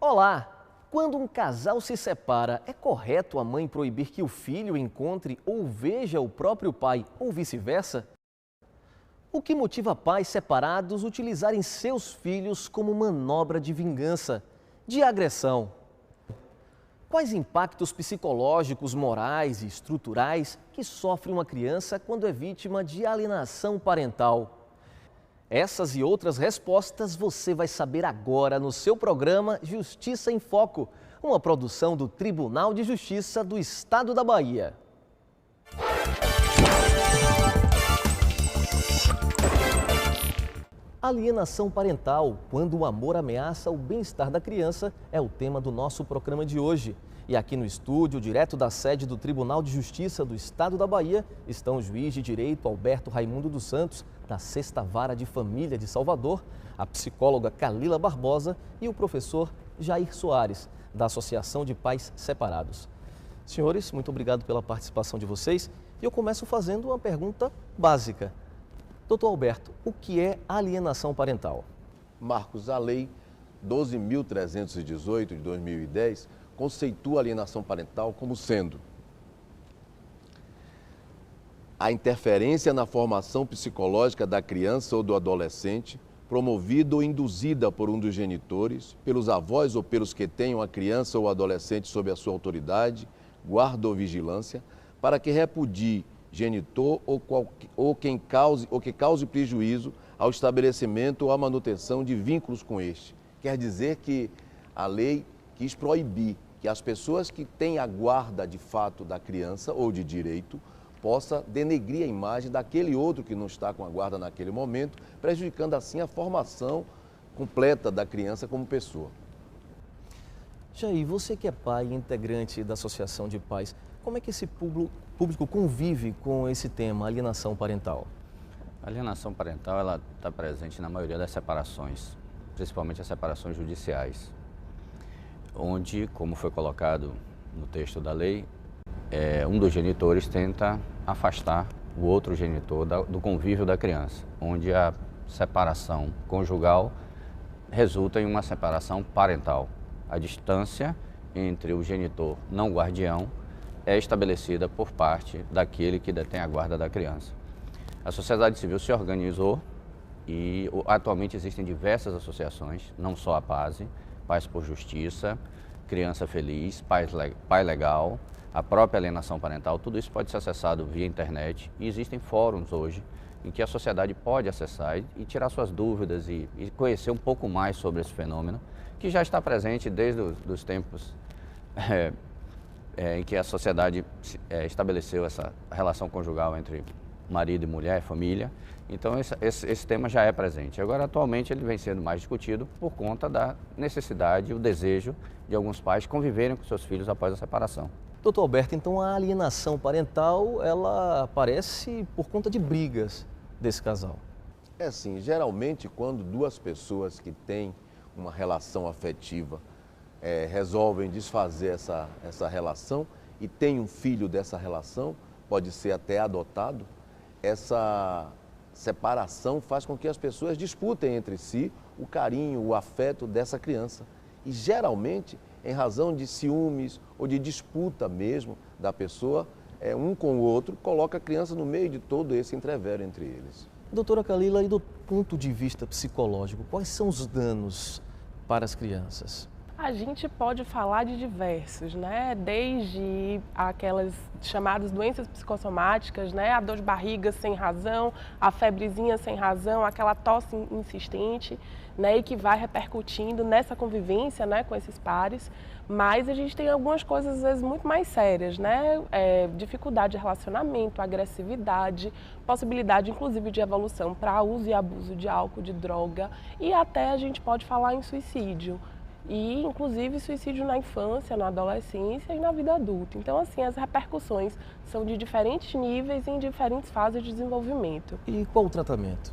Olá! Quando um casal se separa, é correto a mãe proibir que o filho encontre ou veja o próprio pai ou vice-versa? O que motiva pais separados a utilizarem seus filhos como manobra de vingança, de agressão? Quais impactos psicológicos, morais e estruturais que sofre uma criança quando é vítima de alienação parental? Essas e outras respostas você vai saber agora no seu programa Justiça em Foco, uma produção do Tribunal de Justiça do Estado da Bahia. Alienação parental, quando o amor ameaça o bem-estar da criança, é o tema do nosso programa de hoje. E aqui no estúdio, direto da sede do Tribunal de Justiça do Estado da Bahia, estão o juiz de direito Alberto Raimundo dos Santos, da 6ª Vara de Família de Salvador, a psicóloga Kalila Barbosa e o professor Jair Soares, da Associação de Pais Separados. Senhores, muito obrigado pela participação de vocês. E eu começo fazendo uma pergunta básica. Doutor Alberto, o que é alienação parental? Marcos, a Lei 12.318 de 2010 conceitua a alienação parental como sendo a interferência na formação psicológica da criança ou do adolescente, promovida ou induzida por um dos genitores, pelos avós ou pelos que tenham a criança ou adolescente sob a sua autoridade, guarda ou vigilância, para que repudie genitor ou que cause prejuízo ao estabelecimento ou à manutenção de vínculos com este. Quer dizer que a lei quis proibir que as pessoas que têm a guarda de fato da criança ou de direito possa denegrir a imagem daquele outro que não está com a guarda naquele momento, prejudicando assim a formação completa da criança como pessoa. Jair, você que é pai e integrante da Associação de Pais, como é que esse público convive com esse tema, alienação parental? A alienação parental ela está presente na maioria das separações, principalmente as separações judiciais, onde, como foi colocado no texto da lei, um dos genitores tenta afastar o outro genitor do convívio da criança, onde a separação conjugal resulta em uma separação parental. A distância entre o genitor não guardião é estabelecida por parte daquele que detém a guarda da criança. A sociedade civil se organizou e atualmente existem diversas associações, não só a PASE, Pais por Justiça, Criança Feliz, Pai Legal, a própria alienação parental, tudo isso pode ser acessado via internet e existem fóruns hoje em que a sociedade pode acessar e tirar suas dúvidas e conhecer um pouco mais sobre esse fenômeno, que já está presente desde os tempos em que a sociedade estabeleceu essa relação conjugal entre marido e mulher, família. Então esse tema já é presente. Agora, atualmente, ele vem sendo mais discutido por conta da necessidade e o desejo de alguns pais conviverem com seus filhos após a separação. Doutor Alberto, então a alienação parental, ela aparece por conta de brigas desse casal? É assim, geralmente quando duas pessoas que têm uma relação afetiva resolvem desfazer essa relação e tem um filho dessa relação, pode ser até adotado, essa separação faz com que as pessoas disputem entre si o carinho, o afeto dessa criança. E geralmente, em razão de ciúmes ou de disputa mesmo da pessoa, um com o outro, coloca a criança no meio de todo esse entrevero entre eles. Doutora Kalila, e do ponto de vista psicológico, quais são os danos para as crianças? A gente pode falar de diversos, né? Desde aquelas chamadas doenças psicossomáticas, né? A dor de barriga sem razão, a febrezinha sem razão, aquela tosse insistente, né? E que vai repercutindo nessa convivência, né? Com esses pares. Mas a gente tem algumas coisas, às vezes, muito mais sérias, né? Dificuldade de relacionamento, agressividade, possibilidade, inclusive, de evolução para uso e abuso de álcool, de droga. E até a gente pode falar em suicídio. E, inclusive, suicídio na infância, na adolescência e na vida adulta. Então, assim, as repercussões são de diferentes níveis e em diferentes fases de desenvolvimento. E qual o tratamento?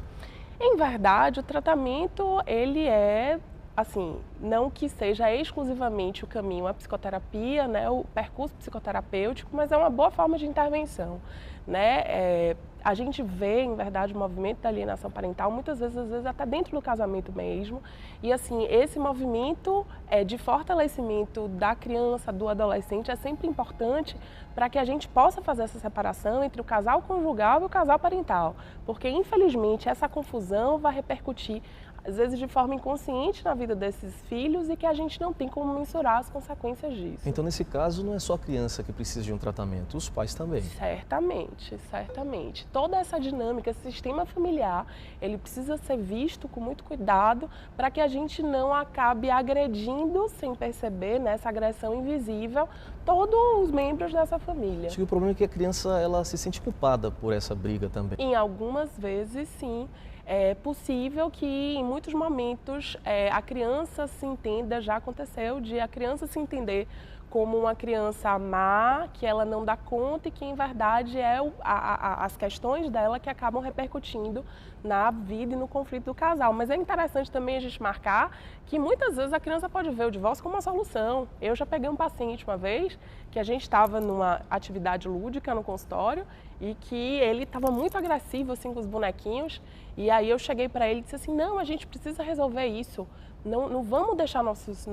Em verdade, o tratamento, ele é, assim, não que seja exclusivamente o caminho à psicoterapia, né, o percurso psicoterapêutico, mas é uma boa forma de intervenção, né? a gente vê, em verdade, o movimento da alienação parental, muitas vezes, às vezes até dentro do casamento mesmo. E assim, esse movimento de fortalecimento da criança, do adolescente, é sempre importante para que a gente possa fazer essa separação entre o casal conjugal e o casal parental. Porque, infelizmente, essa confusão vai repercutir, às vezes de forma inconsciente, na vida desses filhos e que a gente não tem como mensurar as consequências disso. Então, nesse caso, não é só a criança que precisa de um tratamento, os pais também. Certamente, certamente. Toda essa dinâmica, esse sistema familiar, ele precisa ser visto com muito cuidado para que a gente não acabe agredindo, sem perceber, né, essa agressão invisível, todos os membros dessa família. Acho que o problema é que a criança ela se sente culpada por essa briga também. Em algumas vezes, sim. É possível que em muitos momentos a criança se entenda, já aconteceu, de a criança se entender como uma criança má, que ela não dá conta e que em verdade é as questões dela que acabam repercutindo na vida e no conflito do casal. Mas é interessante também a gente marcar que muitas vezes a criança pode ver o divórcio como uma solução. Eu já peguei um paciente uma vez que a gente estava numa atividade lúdica no consultório e que ele estava muito agressivo assim com os bonequinhos e aí eu cheguei para ele e disse assim, não, a gente precisa resolver isso. Não vamos deixar nossos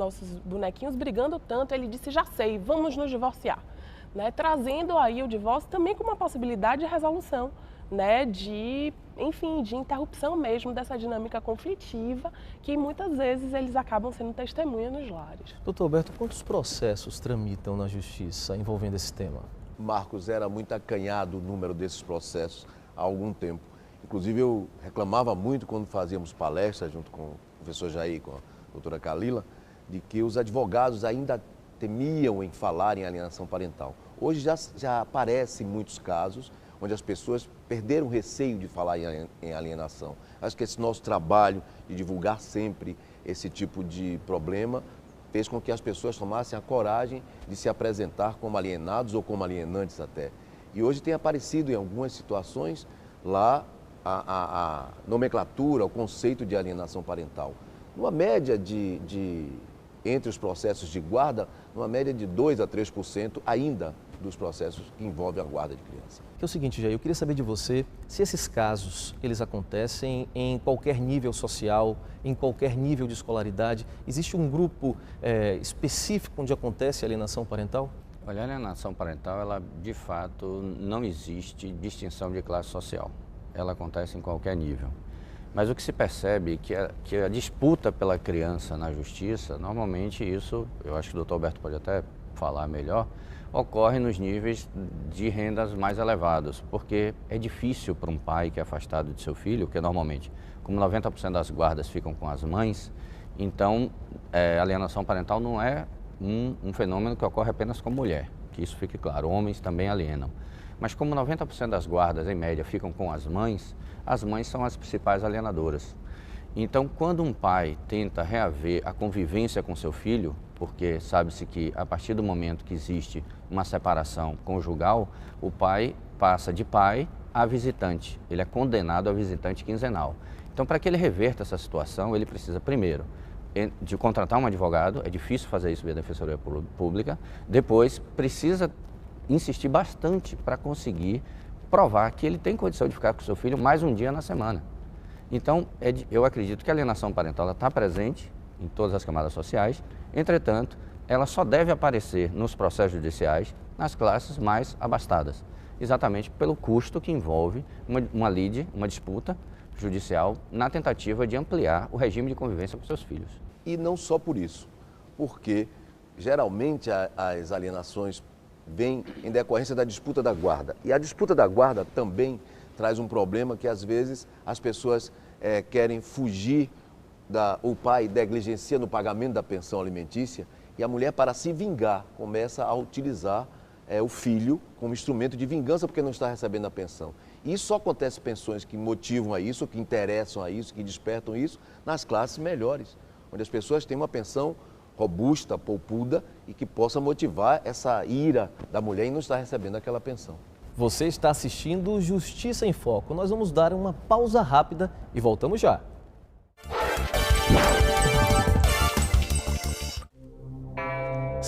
bonequinhos brigando tanto. Ele disse, já sei, vamos nos divorciar. Né? Trazendo aí o divórcio também como uma possibilidade de resolução, né? De interrupção mesmo dessa dinâmica conflitiva que muitas vezes eles acabam sendo testemunha nos lares. Doutor Alberto, quantos processos tramitam na justiça envolvendo esse tema? Marcos, era muito acanhado o número desses processos há algum tempo. Inclusive, eu reclamava muito quando fazíamos palestras junto com o professor Jair, com a doutora Kalila, de que os advogados ainda temiam em falar em alienação parental. Hoje já aparecem muitos casos onde as pessoas perderam o receio de falar em alienação. Acho que esse nosso trabalho de divulgar sempre esse tipo de problema fez com que as pessoas tomassem a coragem de se apresentar como alienados ou como alienantes até. E hoje tem aparecido em algumas situações lá a nomenclatura, o conceito de alienação parental. Numa média entre os processos de guarda, numa média de 2 a 3% ainda dos processos que envolvem a guarda de criança. Que é o seguinte, Jair, eu queria saber de você se esses casos, eles acontecem em qualquer nível social, em qualquer nível de escolaridade. Existe um grupo específico onde acontece a alienação parental? Olha, a alienação parental, ela de fato não existe distinção de classe social. Ela acontece em qualquer nível. Mas o que se percebe é que a disputa pela criança na justiça, normalmente isso, eu acho que o doutor Alberto pode até falar melhor, ocorre nos níveis de rendas mais elevados, porque é difícil para um pai que é afastado de seu filho, porque normalmente, como 90% das guardas ficam com as mães, então a alienação parental não é um fenômeno que ocorre apenas com mulher, que isso fique claro, homens também alienam. Mas como 90% das guardas, em média, ficam com as mães são as principais alienadoras. Então, quando um pai tenta reaver a convivência com seu filho, porque sabe-se que a partir do momento que existe uma separação conjugal, o pai passa de pai a visitante, ele é condenado a visitante quinzenal. Então, para que ele reverta essa situação, ele precisa, primeiro, de contratar um advogado, é difícil fazer isso via Defensoria Pública, depois precisa insistir bastante para conseguir provar que ele tem condição de ficar com seu filho mais um dia na semana. Então, eu acredito que a alienação parental está presente em todas as camadas sociais, entretanto, ela só deve aparecer nos processos judiciais nas classes mais abastadas, exatamente pelo custo que envolve uma lide, uma disputa judicial na tentativa de ampliar o regime de convivência com seus filhos. E não só por isso, porque geralmente as alienações vêm em decorrência da disputa da guarda. E a disputa da guarda também traz um problema que às vezes as pessoas querem fugir, o pai negligencia no pagamento da pensão alimentícia e a mulher, para se vingar, começa a utilizar o filho como instrumento de vingança porque não está recebendo a pensão. E isso só acontece pensões que motivam a isso, que interessam a isso, que despertam isso nas classes melhores, onde as pessoas têm uma pensão robusta, poupuda e que possa motivar essa ira da mulher em não estar recebendo aquela pensão. Você está assistindo Justiça em Foco. Nós vamos dar uma pausa rápida e voltamos já.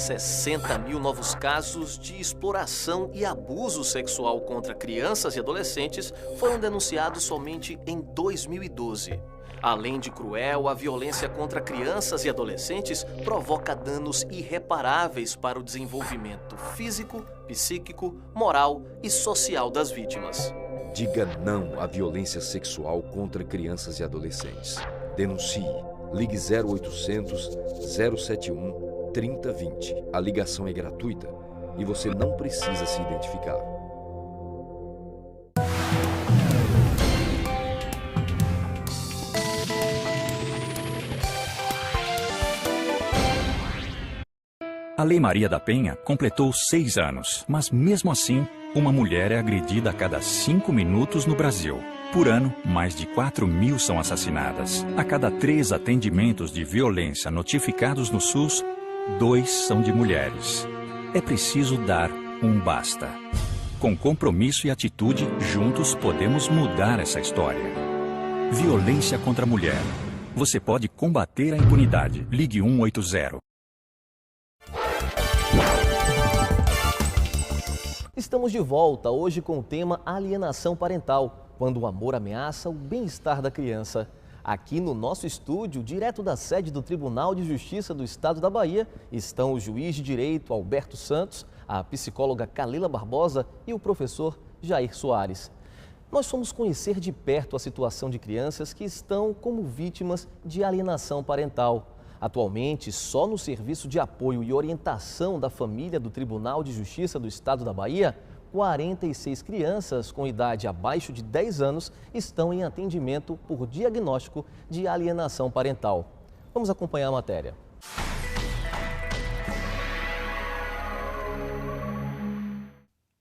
60 mil novos casos de exploração e abuso sexual contra crianças e adolescentes foram denunciados somente em 2012. Além de cruel, a violência contra crianças e adolescentes provoca danos irreparáveis para o desenvolvimento físico, psíquico, moral e social das vítimas. Diga não à violência sexual contra crianças e adolescentes. Denuncie. Ligue 0800 071 3020. A ligação é gratuita e você não precisa se identificar. A Lei Maria da Penha completou 6 anos, mas mesmo assim, uma mulher é agredida a cada 5 minutos no Brasil. Por ano, mais de 4.000 são assassinadas. A cada 3 atendimentos de violência notificados no SUS, 2 são de mulheres. É preciso dar um basta. Com compromisso e atitude, juntos podemos mudar essa história. Violência contra a mulher. Você pode combater a impunidade. Ligue 180. Estamos de volta hoje com o tema alienação parental, quando o amor ameaça o bem-estar da criança. Aqui no nosso estúdio, direto da sede do Tribunal de Justiça do Estado da Bahia, estão o juiz de direito Alberto Santos, a psicóloga Kalila Barbosa e o professor Jair Soares. Nós fomos conhecer de perto a situação de crianças que estão como vítimas de alienação parental. Atualmente, só no Serviço de Apoio e Orientação da Família do Tribunal de Justiça do Estado da Bahia, 46 crianças com idade abaixo de 10 anos estão em atendimento por diagnóstico de alienação parental. Vamos acompanhar a matéria.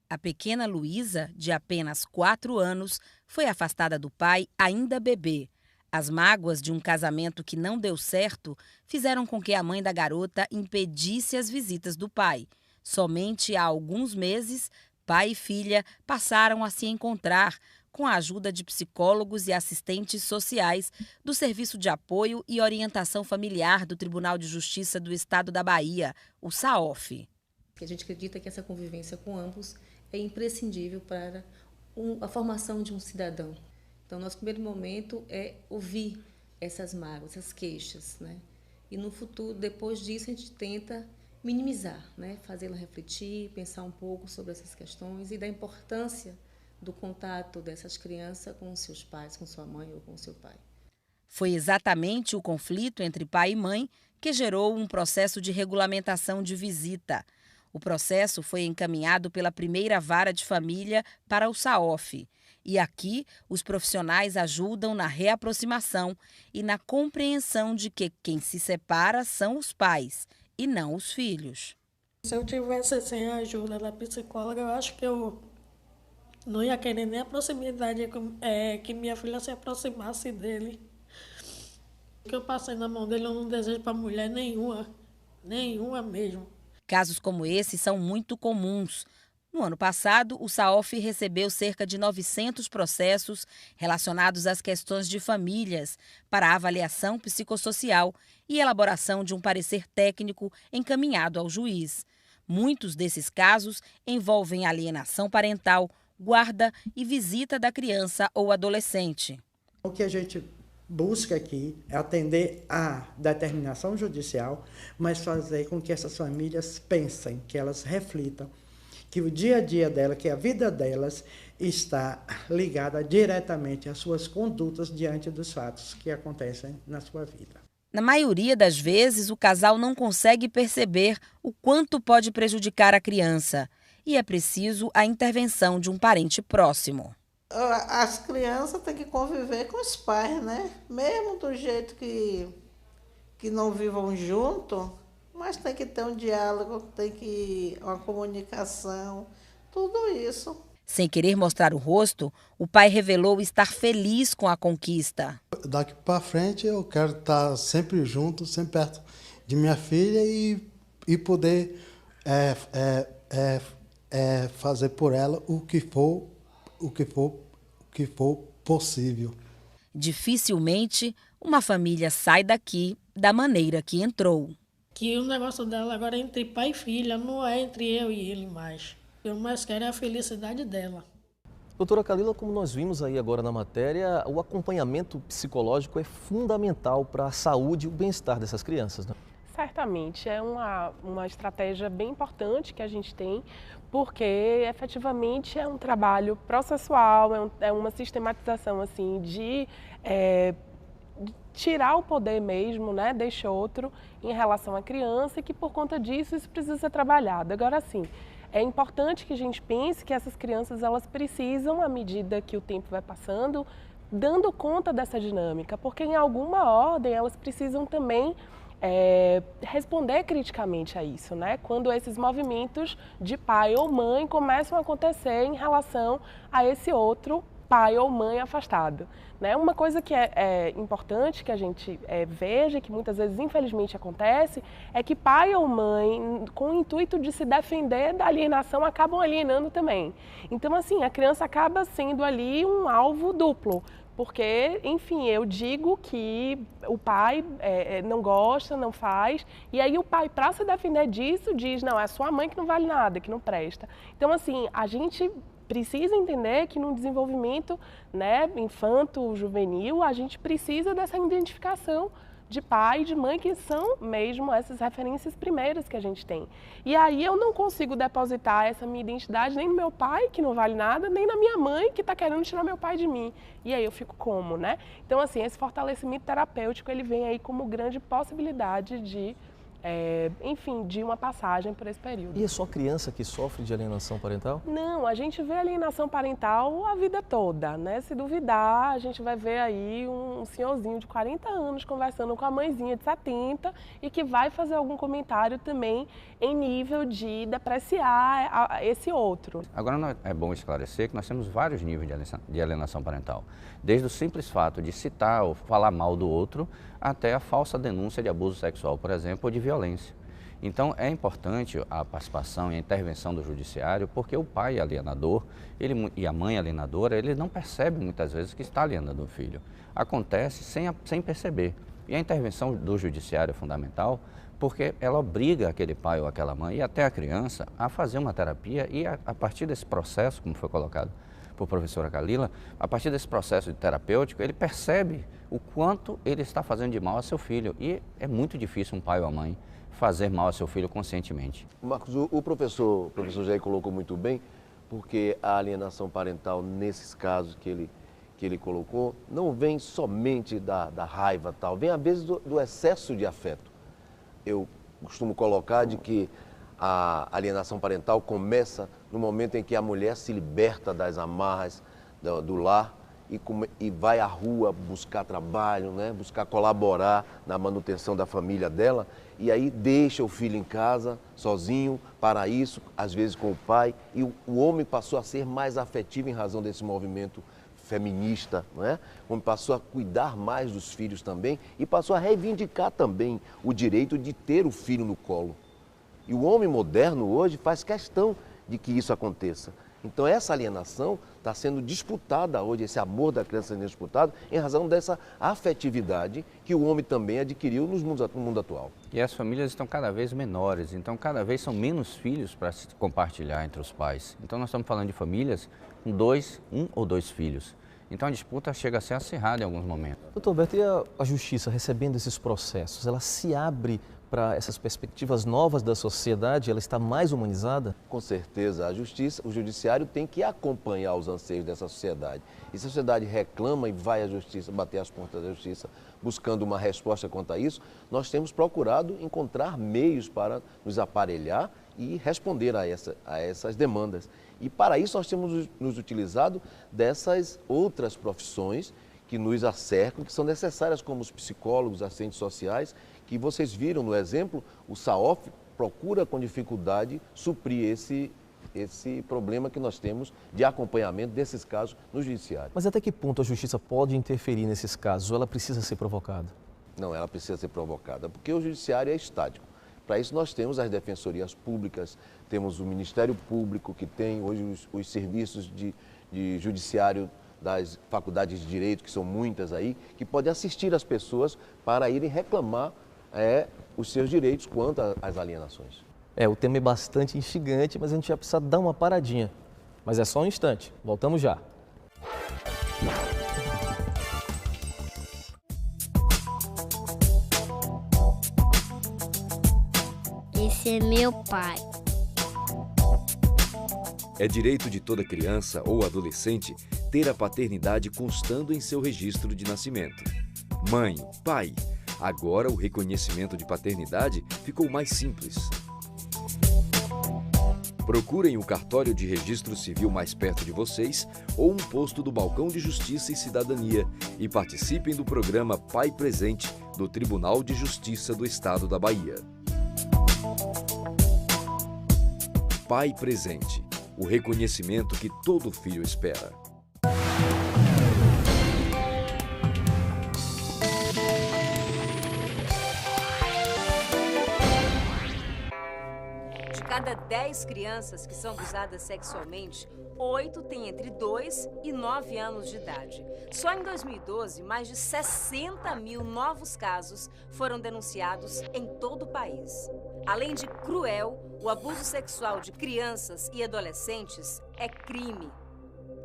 A pequena Luísa, de apenas 4 anos, foi afastada do pai ainda bebê. As mágoas de um casamento que não deu certo fizeram com que a mãe da garota impedisse as visitas do pai. Somente há alguns meses, pai e filha passaram a se encontrar com a ajuda de psicólogos e assistentes sociais do Serviço de Apoio e Orientação Familiar do Tribunal de Justiça do Estado da Bahia, o SAOF. A gente acredita que essa convivência com ambos é imprescindível para a formação de um cidadão. Então, nosso primeiro momento é ouvir essas mágoas, essas queixas, né? E no futuro, depois disso, a gente tenta minimizar, né? Fazê-la refletir, pensar um pouco sobre essas questões e da importância do contato dessas crianças com seus pais, com sua mãe ou com seu pai. Foi exatamente o conflito entre pai e mãe que gerou um processo de regulamentação de visita. O processo foi encaminhado pela primeira vara de família para o SAOF. E aqui, os profissionais ajudam na reaproximação e na compreensão de que quem se separa são os pais e não os filhos. Se eu tivesse sem a ajuda da psicóloga, eu acho que eu não ia querer nem a proximidade que minha filha se aproximasse dele. O que eu passei na mão dele, eu não desejo para mulher nenhuma mesmo. Casos como esse são muito comuns. No ano passado, o SAOF recebeu cerca de 900 processos relacionados às questões de famílias para avaliação psicossocial e elaboração de um parecer técnico encaminhado ao juiz. Muitos desses casos envolvem alienação parental, guarda e visita da criança ou adolescente. O que a gente busca aqui é atender à determinação judicial, mas fazer com que essas famílias pensem, que elas reflitam, que o dia a dia dela, que a vida delas está ligada diretamente às suas condutas diante dos fatos que acontecem na sua vida. Na maioria das vezes, o casal não consegue perceber o quanto pode prejudicar a criança e é preciso a intervenção de um parente próximo. As crianças têm que conviver com os pais, né? Mesmo do jeito que não vivam junto, mas tem que ter um diálogo, tem que uma comunicação, tudo isso. Sem querer mostrar o rosto, o pai revelou estar feliz com a conquista. Daqui para frente eu quero estar sempre junto, sempre perto de minha filha e poder fazer por ela o que for possível. Dificilmente uma família sai daqui da maneira que entrou. que o negócio dela agora é entre pai e filha, não é entre eu e ele mais. Eu mais quero é a felicidade dela. Doutora Kalila, como nós vimos aí agora na matéria, o acompanhamento psicológico é fundamental para a saúde e o bem-estar dessas crianças, né? Certamente, é uma estratégia bem importante que a gente tem, porque efetivamente é um trabalho processual, é uma sistematização assim, de tirar o poder mesmo, né, deste outro em relação à criança, e que por conta disso isso precisa ser trabalhado. Agora sim, é importante que a gente pense que essas crianças elas precisam, à medida que o tempo vai passando, dando conta dessa dinâmica, porque em alguma ordem elas precisam também responder criticamente a isso, né? Quando esses movimentos de pai ou mãe começam a acontecer em relação a esse outro pai ou mãe afastado, né? Uma coisa que é importante que a gente veja, que muitas vezes infelizmente acontece, é que pai ou mãe, com o intuito de se defender da alienação, acabam alienando também. Então, assim, a criança acaba sendo ali um alvo duplo. Porque, enfim, eu digo que o pai não gosta, não faz, e aí o pai, para se defender disso, diz, não, é sua mãe que não vale nada, que não presta. Então, assim, a gente precisa entender que no desenvolvimento, né, infanto-juvenil, a gente precisa dessa identificação de pai e de mãe, que são mesmo essas referências primeiras que a gente tem. E aí eu não consigo depositar essa minha identidade nem no meu pai, que não vale nada, nem na minha mãe, que está querendo tirar meu pai de mim. E aí eu fico como, né? Então, assim, esse fortalecimento terapêutico, ele vem aí como grande possibilidade de, enfim, de uma passagem por esse período. E é só criança que sofre de alienação parental? Não, a gente vê alienação parental a vida toda, né? Se duvidar, a gente vai ver aí um senhorzinho de 40 anos conversando com a mãezinha de 70 e que vai fazer algum comentário também em nível de depreciar esse outro. Agora é bom esclarecer que nós temos vários níveis de alienação parental, desde o simples fato de citar ou falar mal do outro até a falsa denúncia de abuso sexual, por exemplo, ou de violência. Então, é importante a participação e a intervenção do judiciário, porque o pai alienador e a mãe alienadora, ele não percebe muitas vezes que está alienando o filho. Acontece sem perceber. E a intervenção do judiciário é fundamental, porque ela obriga aquele pai ou aquela mãe e até a criança a fazer uma terapia e a partir desse processo, como foi colocado por professora Kalila, a partir desse processo de terapêutico, ele percebe o quanto ele está fazendo de mal a seu filho. E é muito difícil um pai ou a mãe fazer mal a seu filho conscientemente. Marcos, o professor Jair colocou muito bem, porque a alienação parental, nesses casos que ele colocou, não vem somente da raiva, tal, vem às vezes do excesso de afeto. Eu costumo colocar de que a alienação parental começa no momento em que a mulher se liberta das amarras do lar e vai à rua buscar trabalho, né? Buscar colaborar na manutenção da família dela, e aí deixa o filho em casa, sozinho, para isso, às vezes com o pai, e o homem passou a ser mais afetivo em razão desse movimento feminista, não é? O homem passou a cuidar mais dos filhos também e passou a reivindicar também o direito de ter o filho no colo. E o homem moderno hoje faz questão de que isso aconteça. Então essa alienação está sendo disputada hoje, esse amor da criança sendo disputado em razão dessa afetividade que o homem também adquiriu no mundo atual. E as famílias estão cada vez menores, então cada vez são menos filhos para se compartilhar entre os pais. Então nós estamos falando de famílias com um ou dois filhos. Então a disputa chega a ser acirrada em alguns momentos. Doutor Alberto, e a justiça recebendo esses processos, ela se abre para essas perspectivas novas da sociedade? Ela está mais humanizada? Com certeza, o judiciário tem que acompanhar os anseios dessa sociedade. E se a sociedade reclama e vai à justiça, bater as portas da justiça, buscando uma resposta quanto a isso, nós temos procurado encontrar meios para nos aparelhar e responder a essas demandas. E para isso nós temos nos utilizado dessas outras profissões que nos acercam, que são necessárias, como os psicólogos, assistentes sociais, que vocês viram no exemplo. O SAOF procura com dificuldade suprir esse problema que nós temos de acompanhamento desses casos no judiciário. Mas até que ponto a justiça pode interferir nesses casos, ou ela precisa ser provocada? Não, ela precisa ser provocada, porque o judiciário é estático. Para isso nós temos as defensorias públicas, temos o Ministério Público, que tem hoje os serviços de judiciário das faculdades de direito, que são muitas aí, que podem assistir as pessoas para irem reclamar é os seus direitos quanto às alienações. O tema é bastante instigante, mas a gente já precisa dar uma paradinha. Mas é só um instante, voltamos já. Esse é meu pai. É direito de toda criança ou adolescente ter a paternidade constando em seu registro de nascimento. Mãe, pai, agora o reconhecimento de paternidade ficou mais simples. Procurem o cartório de registro civil mais perto de vocês ou um posto do Balcão de Justiça e Cidadania e participem do programa Pai Presente do Tribunal de Justiça do Estado da Bahia. Pai Presente, o reconhecimento que todo filho espera. De cada 10 crianças que são abusadas sexualmente, 8 têm entre 2 e 9 anos de idade. Só em 2012, mais de 60 mil novos casos foram denunciados em todo o país. Além de cruel, o abuso sexual de crianças e adolescentes é crime.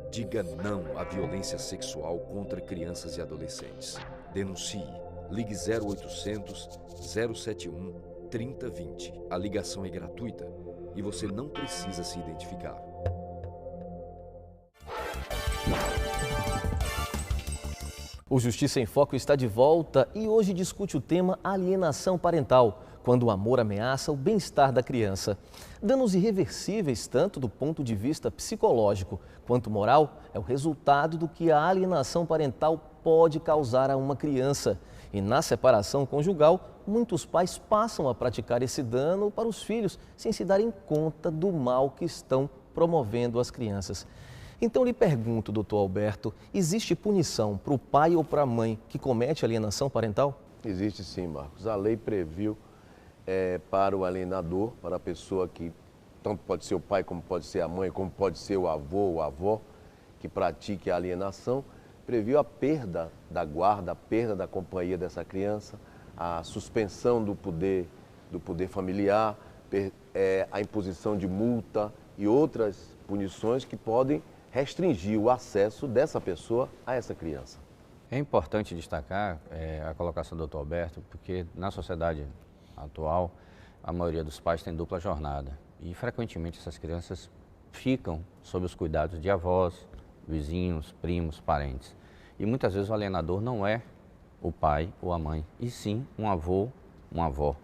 Diga não à violência sexual contra crianças e adolescentes. Denuncie. Ligue 0800 071 3020. A ligação é gratuita e você não precisa se identificar. O Justiça em Foco está de volta e hoje discute o tema alienação parental, quando o amor ameaça o bem-estar da criança. Danos irreversíveis, tanto do ponto de vista psicológico quanto moral, é o resultado do que a alienação parental pode causar a uma criança. E na separação conjugal, muitos pais passam a praticar esse dano para os filhos, sem se darem conta do mal que estão promovendo às crianças. Então, lhe pergunto, doutor Alberto, existe punição para o pai ou para a mãe que comete alienação parental? Existe sim, Marcos. A lei previu para o alienador, para a pessoa que tanto pode ser o pai, como pode ser a mãe, como pode ser o avô ou a avó, que pratique a alienação, previu a perda da guarda, a perda da companhia dessa criança, a suspensão do poder familiar, a imposição de multa e outras punições que podem restringir o acesso dessa pessoa a essa criança. É importante destacar a colocação do Dr. Alberto, porque na sociedade atual, a maioria dos pais tem dupla jornada e frequentemente essas crianças ficam sob os cuidados de avós, vizinhos, primos, parentes. E muitas vezes o alienador não é o pai ou a mãe, e sim um avô, uma avó.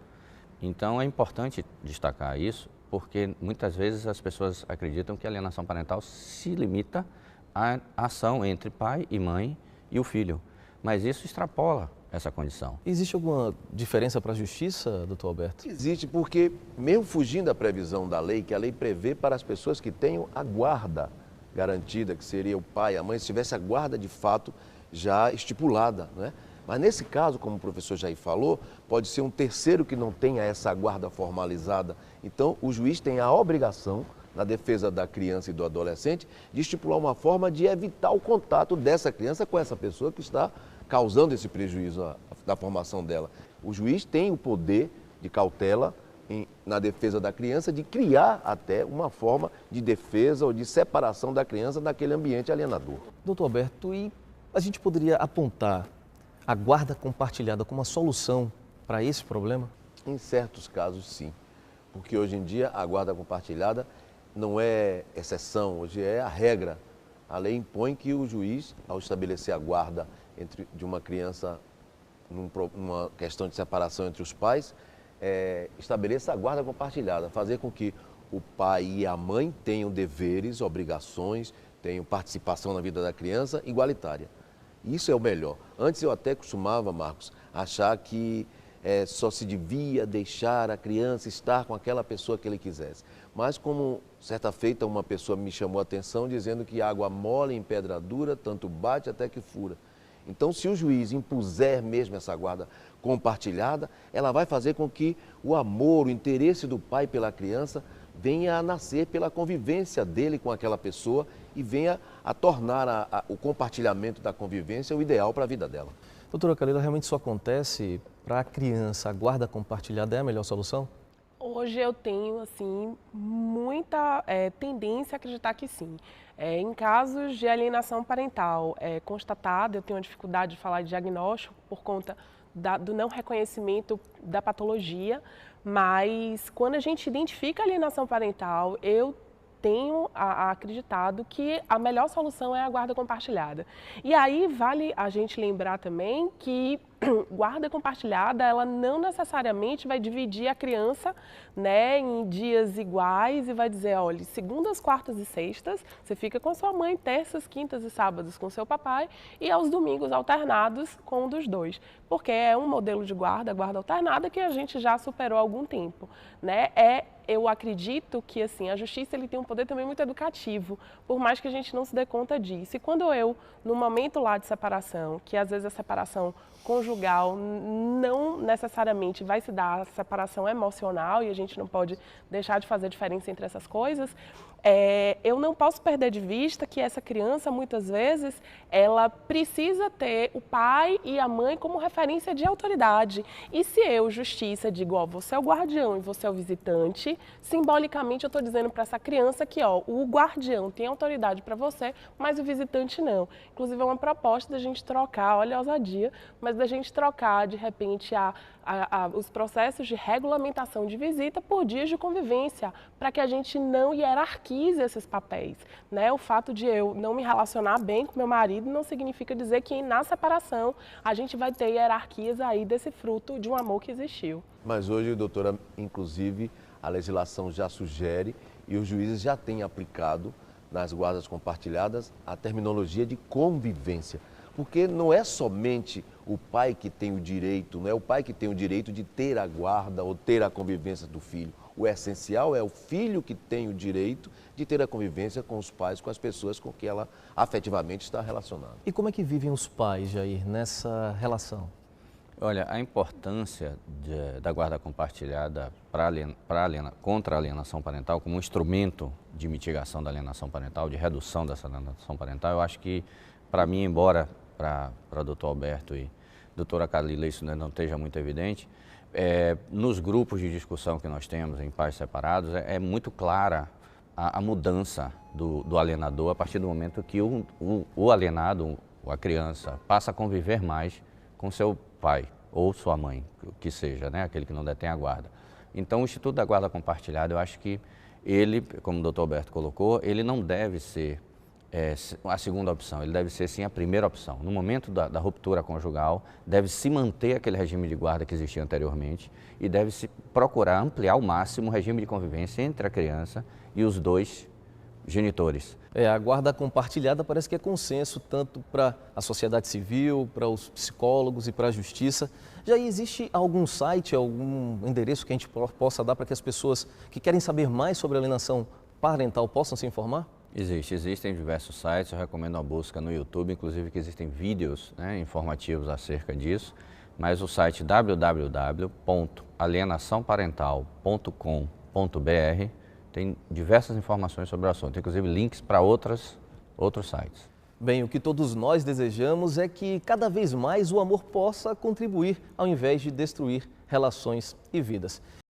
Então é importante destacar isso, porque muitas vezes as pessoas acreditam que a alienação parental se limita à ação entre pai e mãe e o filho, mas isso extrapola essa condição. Existe alguma diferença para a justiça, doutor Alberto? Existe, porque mesmo fugindo da previsão da lei, que a lei prevê para as pessoas que tenham a guarda garantida, que seria o pai, a mãe, se tivesse a guarda de fato já estipulada, né? Mas nesse caso, como o professor Jair falou, pode ser um terceiro que não tenha essa guarda formalizada. Então, o juiz tem a obrigação, na defesa da criança e do adolescente, de estipular uma forma de evitar o contato dessa criança com essa pessoa que está causando esse prejuízo na formação dela. O juiz tem o poder de cautela na defesa da criança, de criar até uma forma de defesa ou de separação da criança daquele ambiente alienador. Doutor Alberto, e a gente poderia apontar a guarda compartilhada como uma solução para esse problema? Em certos casos, sim. Porque hoje em dia a guarda compartilhada não é exceção, hoje é a regra. A lei impõe que o juiz, ao estabelecer a guarda de uma criança numa questão de separação entre os pais, estabeleça a guarda compartilhada, fazer com que o pai e a mãe tenham deveres, obrigações, tenham participação na vida da criança igualitária. Isso é o melhor. Antes eu até costumava, Marcos, achar que só se devia deixar a criança estar com aquela pessoa que ele quisesse. Mas como certa feita uma pessoa me chamou a atenção dizendo que água mole em pedra dura, tanto bate até que fura. Então, se o juiz impuser mesmo essa guarda compartilhada, ela vai fazer com que o amor, o interesse do pai pela criança venha a nascer pela convivência dele com aquela pessoa e venha a tornar o compartilhamento da convivência o ideal para a vida dela. Doutora Kalila, realmente isso acontece para a criança, a guarda compartilhada é a melhor solução? Hoje eu tenho, assim, muita tendência a acreditar que sim. Em casos de alienação parental constatada, eu tenho uma dificuldade de falar de diagnóstico por conta do não reconhecimento da patologia, mas quando a gente identifica a alienação parental, eu tenho acreditado que a melhor solução é a guarda compartilhada. E aí vale a gente lembrar também que guarda compartilhada, ela não necessariamente vai dividir a criança, né, em dias iguais e vai dizer, olha, segundas, quartas e sextas, você fica com a sua mãe, terças, quintas e sábados com seu papai e aos domingos alternados com um dos dois. Porque é um modelo de guarda alternada que a gente já superou há algum tempo, né? Eu acredito que assim, a justiça ele tem um poder também muito educativo, por mais que a gente não se dê conta disso. E quando no momento lá de separação, que às vezes a separação conjugal não necessariamente vai se dar a separação emocional e a gente não pode deixar de fazer diferença entre essas coisas, eu não posso perder de vista que essa criança, muitas vezes, ela precisa ter o pai e a mãe como referência de autoridade. E se eu, justiça, digo, ó, você é o guardião e você é o visitante, simbolicamente eu estou dizendo para essa criança que ó, o guardião tem autoridade para você, mas o visitante não. Inclusive é uma proposta da gente trocar, olha a ousadia, mas da gente trocar, de repente, os processos de regulamentação de visita por dias de convivência, para que a gente não hierarquize esses papéis, né? O fato de eu não me relacionar bem com meu marido não significa dizer que na separação a gente vai ter hierarquias aí desse fruto de um amor que existiu. Mas hoje, doutora, inclusive, a legislação já sugere e os juízes já têm aplicado nas guardas compartilhadas a terminologia de convivência. Porque não é somente o pai que tem o direito, não é o pai que tem o direito de ter a guarda ou ter a convivência do filho. O essencial é o filho que tem o direito de ter a convivência com os pais, com as pessoas com que ela afetivamente está relacionada. E como é que vivem os pais, Jair, nessa relação? Olha, a importância da guarda compartilhada contra a alienação parental como um instrumento de mitigação da alienação parental, de redução dessa alienação parental, eu acho que, para mim, embora para o doutor Alberto e doutora Kalila isso não esteja muito evidente, nos grupos de discussão que nós temos em pais separados, é muito clara a mudança do alienador a partir do momento que o alienado, a criança, passa a conviver mais com seu pai ou sua mãe, que seja, né, aquele que não detém a guarda. Então, o Instituto da Guarda Compartilhada, eu acho que ele, como o doutor Alberto colocou, ele não deve ser a segunda opção, ele deve ser sim a primeira opção. No momento da ruptura conjugal, deve-se manter aquele regime de guarda que existia anteriormente e deve-se procurar ampliar ao máximo o regime de convivência entre a criança e os dois genitores. A guarda compartilhada parece que é consenso tanto para a sociedade civil, para os psicólogos e para a justiça. Já existe algum site, algum endereço que a gente possa dar para que as pessoas que querem saber mais sobre a alienação parental possam se informar? Existem diversos sites, eu recomendo a busca no YouTube, inclusive que existem vídeos, né, informativos acerca disso, mas o site www.alienaçãoparental.com.br tem diversas informações sobre o assunto, inclusive links para outros sites. Bem, o que todos nós desejamos é que cada vez mais o amor possa contribuir ao invés de destruir relações e vidas.